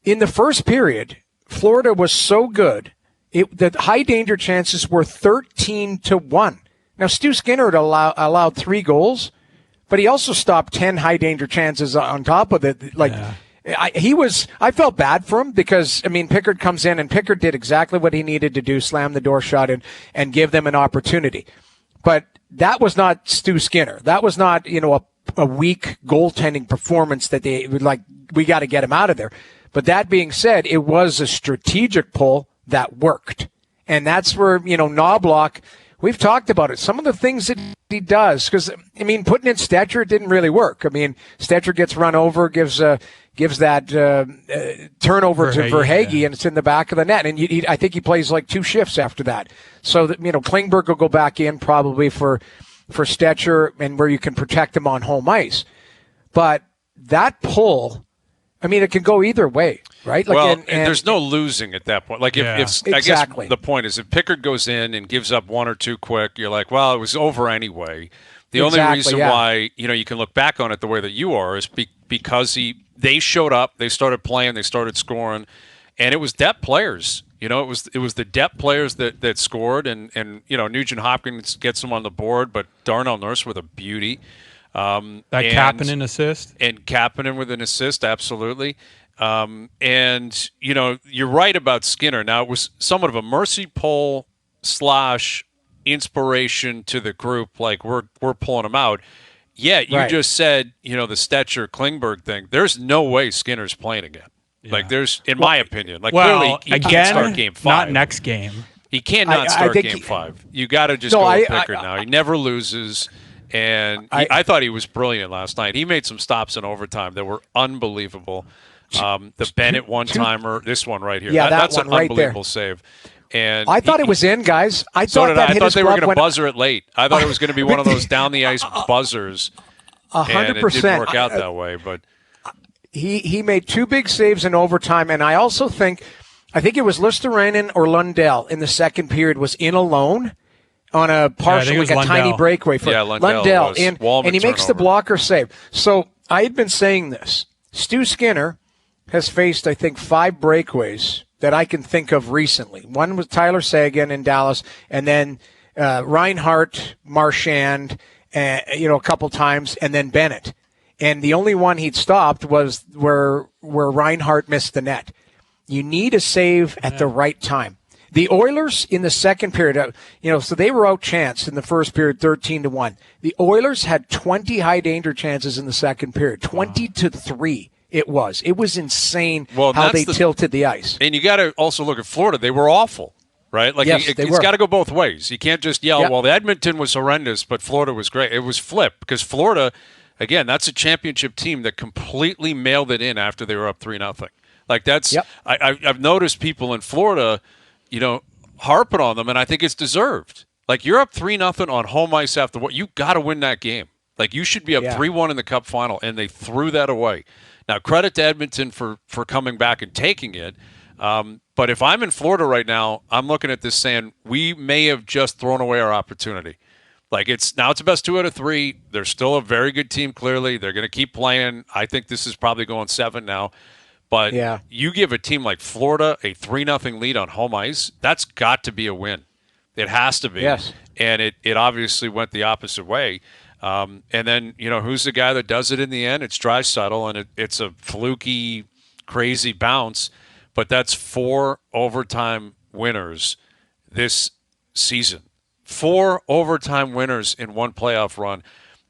in the first period, Florida was so good, the high danger chances were 13-1. Now, Stu Skinner had allowed 3 goals, but he also stopped 10 high danger chances on top of it. I felt bad for him because, Pickard comes in and Pickard did exactly what he needed to do, slam the door shut and give them an opportunity. But that was not Stu Skinner. That was not, a weak goaltending performance that we got to get him out of there. But that being said, it was a strategic pull that worked. And that's where, Knobloch, we've talked about it. Some of the things that he does, because, putting in Stetcher didn't really work. Stetcher gets run over, gives that turnover to Verhaeghe, and it's in the back of the net. And I think he plays like 2 shifts after that. So that, Klingberg will go back in probably for Stetcher and where you can protect him on home ice. But that pull, it can go either way, right? And there's no losing at that point. Exactly. I guess the point is if Pickard goes in and gives up 1 or 2 quick, you're like, well, it was over anyway. The only reason why, you can look back on it the way that you are is because they showed up, they started playing, they started scoring, and it was depth players. It was the depth players that scored, and Nugent Hopkins gets them on the board, but Darnell Nurse with a beauty. Kapanen assist. And Kapanen with an assist, absolutely. And, you're right about Skinner. Now, it was somewhat of a mercy pull / inspiration to the group, like we're pulling him out. Yeah, you just said, the Stetcher Klingberg thing. There's no way Skinner's playing again. Yeah. My opinion. Clearly, he can't start Game 5. Not next game. He cannot start Game 5. You got to just go with Pickard now. He never loses. And I thought he was brilliant last night. He made some stops in overtime that were unbelievable. The Bennett one-timer, this one right here. Yeah, that's an right unbelievable there. save. And I thought it was in, guys. I thought they were going to buzzer it late. I thought it was going to be one of those down-the-ice buzzers. 100%. And it didn't work out that way. But he made 2 big saves in overtime, and I also think it was Luosterainen or Lundell in the second period was in alone on a partial, a tiny breakaway for Lundell in, and he makes the blocker save. So I had been saying this. Stu Skinner has faced, I think, 5 breakaways that I can think of recently. One was Tyler Seguin in Dallas, and then Reinhart, Marchand, a couple times, and then Bennett. And the only one he'd stopped was where Reinhart missed the net. You need a save at the right time. The Oilers in the second period, so they were outchanced in the first period 13-1. The Oilers had 20 high danger chances in the second period, 20-3. It was insane how they tilted the ice. And you got to also look at Florida. They were awful, right? It's got to go both ways. You can't just yell, well, the Edmonton was horrendous, but Florida was great. It was flipped because Florida, again, that's a championship team that completely mailed it in after they were up 3-0. I've noticed people in Florida, harping on them, and I think it's deserved. You're up 3-0 on home ice after what? You got to win that game. You should be up 3-1 in the Cup final, and they threw that away. Now, credit to Edmonton for coming back and taking it. But if I'm in Florida right now, I'm looking at this saying we may have just thrown away our opportunity. It's the best 2 out of 3. They're still a very good team, clearly. They're going to keep playing. I think this is probably going 7 now. But you give a team like Florida a 3-0 lead on home ice, that's got to be a win. It has to be. Yes. And it obviously went the opposite way. And then, who's the guy that does it in the end? It's Draisaitl, and it's a fluky, crazy bounce. But that's 4 overtime winners this season. 4 overtime winners in one playoff run.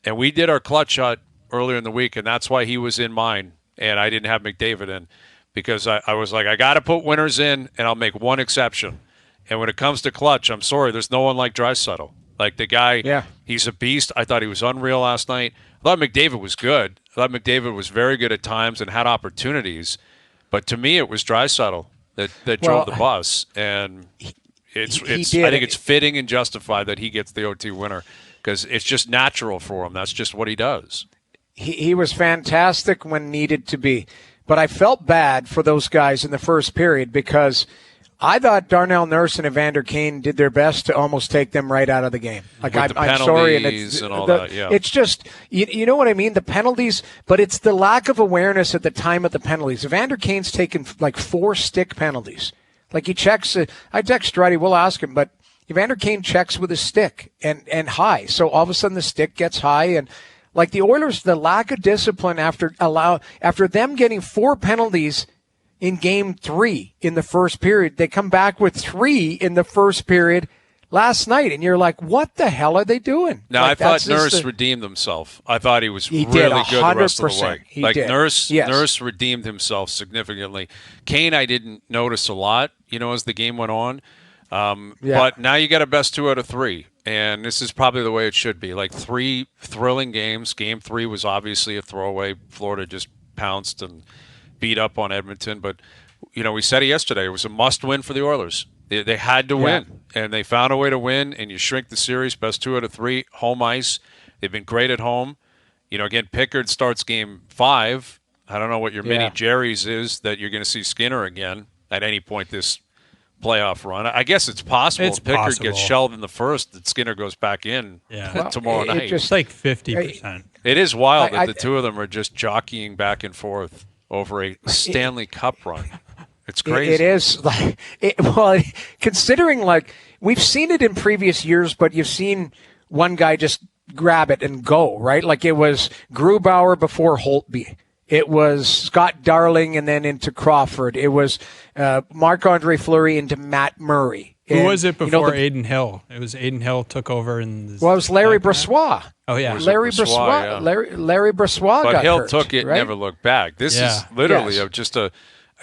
And we did our clutch shot earlier in the week, and that's why he was in mine. And I didn't have McDavid in because I was like, I got to put winners in, and I'll make one exception. And when it comes to clutch, I'm sorry, there's no one like Draisaitl. The guy, he's a beast. I thought he was unreal last night. I thought McDavid was good. I thought McDavid was very good at times and had opportunities. But to me, it was Draisaitl that drove the bus. And I think it's fitting and justified that he gets the OT winner because it's just natural for him. That's just what he does. He was fantastic when needed to be. But I felt bad for those guys in the first period because I thought Darnell Nurse and Evander Kane did their best to almost take them right out of the game. Like I'm sorry, and all that. Yeah, it's just you know what I mean. The penalties, but it's the lack of awareness at the time of the penalties. Evander Kane's taken like 4 stick penalties. Like he checks. I text Strutty. We'll ask him, but Evander Kane checks with his stick and high. So all of a sudden the stick gets high, and like the Oilers, the lack of discipline after them getting 4 penalties in Game 3 in the first period. They come back with 3 in the first period last night, and you're like, what the hell are they doing? No, like, I thought Nurse redeemed himself. I thought he was really good the rest of the way. Nurse redeemed himself significantly. Kane, I didn't notice a lot, as the game went on. But now you got a best 2 out of 3, and this is probably the way it should be. Like 3 thrilling games. Game 3 was obviously a throwaway. Florida just pounced and beat up on Edmonton, but we said it yesterday. It was a must-win for the Oilers. They had to win, and they found a way to win. And you shrink the series, best 2 out of 3, home ice. They've been great at home. Again, Pickard starts Game 5. I don't know what your mini Jerry's is that you're going to see Skinner again at any point this playoff run. I guess it's possible. If Pickard gets shelled in the first, that Skinner goes back in tomorrow night. It's like 50%. It is wild that the two of them are just jockeying back and forth over a Stanley Cup run. It's crazy. It is. Considering, we've seen it in previous years, but you've seen one guy just grab it and go, right? Like it was Grubauer before Holtby. It was Scott Darling and then into Crawford. It was Marc-Andre Fleury into Matt Murray. Who was it before Adin Hill? It was Adin Hill took over. It was Larry Brossois. Oh, yeah. Larry Brossois. Larry Brossois got hurt. But Hill took it, never looked back. This is literally just a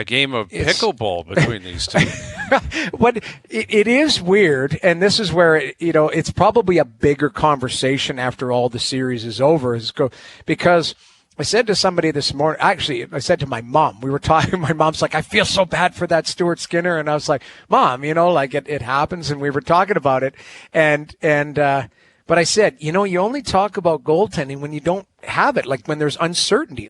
game of pickleball between these two. But it is weird, and this is where it's probably a bigger conversation after all the series is over. Because I said to somebody this morning, actually, I said to my mom, we were talking, my mom's like, I feel so bad for that Stuart Skinner. And I was like, Mom, it happens. And we were talking about it. But I said, you only talk about goaltending when you don't have it, like when there's uncertainty.